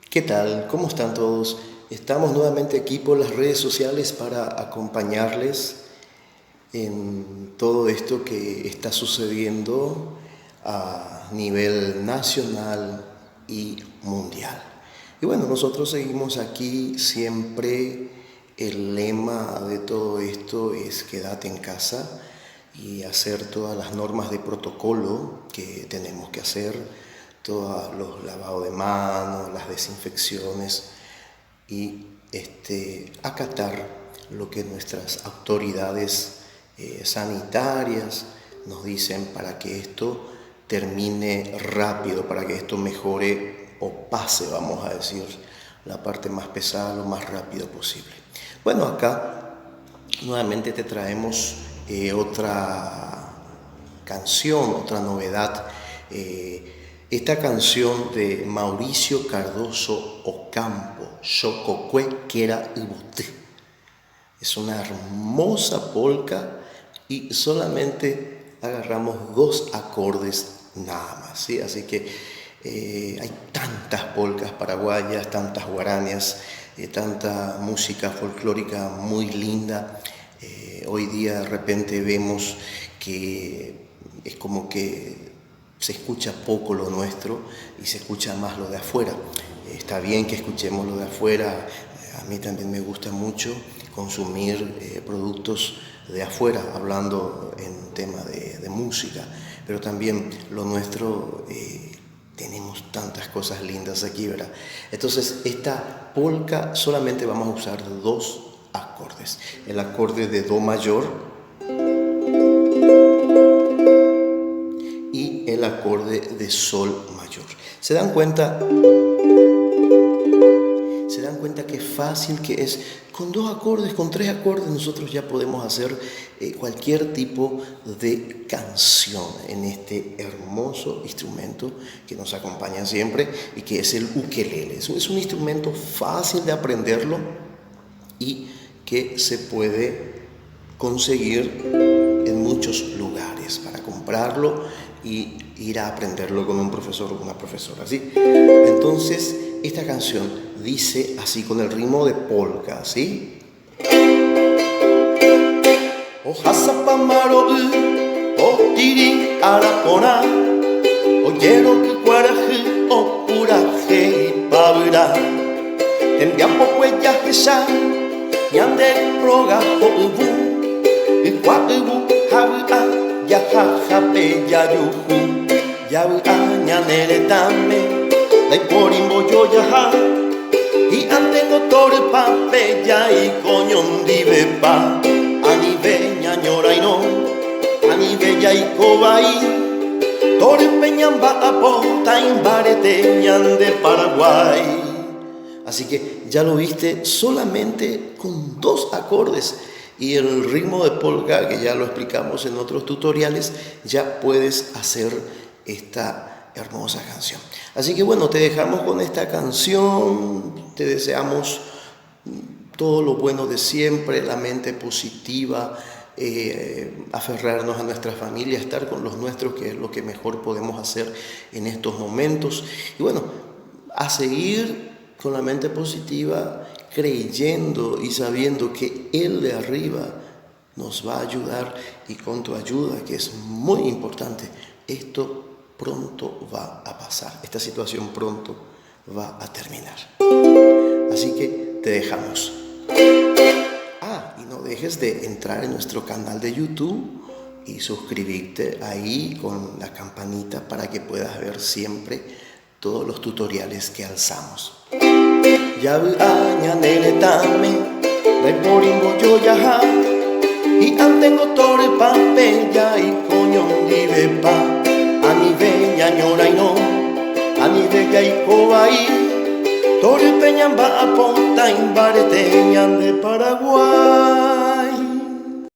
¿Qué tal? ¿Cómo están todos? Estamos nuevamente aquí por las redes sociales para acompañarles en todo esto que está sucediendo a nivel nacional y mundial. Y bueno, nosotros seguimos aquí siempre. El lema de todo esto es quédate en casa y hacer todas las normas de protocolo que tenemos que hacer, todos los lavados de manos, las desinfecciones y acatar lo que nuestras autoridades sanitarias nos dicen para que esto termine rápido, para que esto mejore o pase, vamos a decir, la parte más pesada lo más rápido posible. Bueno, acá nuevamente te traemos otra canción, otra novedad. Esta canción de Mauricio Cardoso Ocampo, Xococue Quera Ibote. Es una hermosa polca y solamente agarramos 2 acordes nada más, ¿sí? Así que hay tantas polcas paraguayas, tantas guarañas, tanta música folclórica muy linda. Hoy día de repente vemos que es como que se escucha poco lo nuestro y se escucha más lo de afuera. Está bien que escuchemos lo de afuera, a mí también me gusta mucho consumir productos de afuera, hablando en tema de música, pero también lo nuestro, tenemos tantas cosas lindas aquí, ¿verdad? Entonces, esta polca solamente vamos a usar 2 acordes. El acorde de Do mayor y el acorde de Sol mayor. ¿Se dan cuenta? ¿Se dan cuenta qué fácil que es? Con 2 acordes, con 3 acordes, nosotros ya podemos hacer cualquier tipo de canción en este hermoso instrumento que nos acompaña siempre y que es el ukelele. Es un instrumento fácil de aprenderlo y que se puede conseguir en muchos lugares para comprarlo y ir a aprenderlo con un profesor o una profesora, ¿sí? Entonces, esta canción dice así con el ritmo de polka, ¿sí? O hasapamaro o tiri arapona o yero que cuaraje o curaje pabra enviapo huellas que ya yande roga o ubu y cuabu habla ya jajape ya yuhu ya añanere tame la porimbo yo ya y antengo tore pape ya y coñón dive pa anive ñañora y no anive ya y cobai tore peñamba apota imbarete ñan de Paraguay. Así que ya lo viste, solamente con 2 acordes y el ritmo de polka, que ya lo explicamos en otros tutoriales, ya puedes hacer esta hermosa canción. Así que bueno, te dejamos con esta canción, te deseamos todo lo bueno de siempre, la mente positiva, aferrarnos a nuestra familia, estar con los nuestros, que es lo que mejor podemos hacer en estos momentos. Y bueno, a seguir con la mente positiva, creyendo y sabiendo que Él de arriba nos va a ayudar y con tu ayuda, que es muy importante, esto pronto va a pasar, esta situación pronto va a terminar. Así que te dejamos. Y no dejes de entrar en nuestro canal de YouTube y suscribirte ahí con la campanita para que puedas ver siempre todos los tutoriales que alzamos. Ya aña nene tame, la porimbo yo ya y antengo tore pape ya y coño dive pa anive ñañora y no anive ya y cobai tore peñamba aponta imbarete ñan de Paraguay.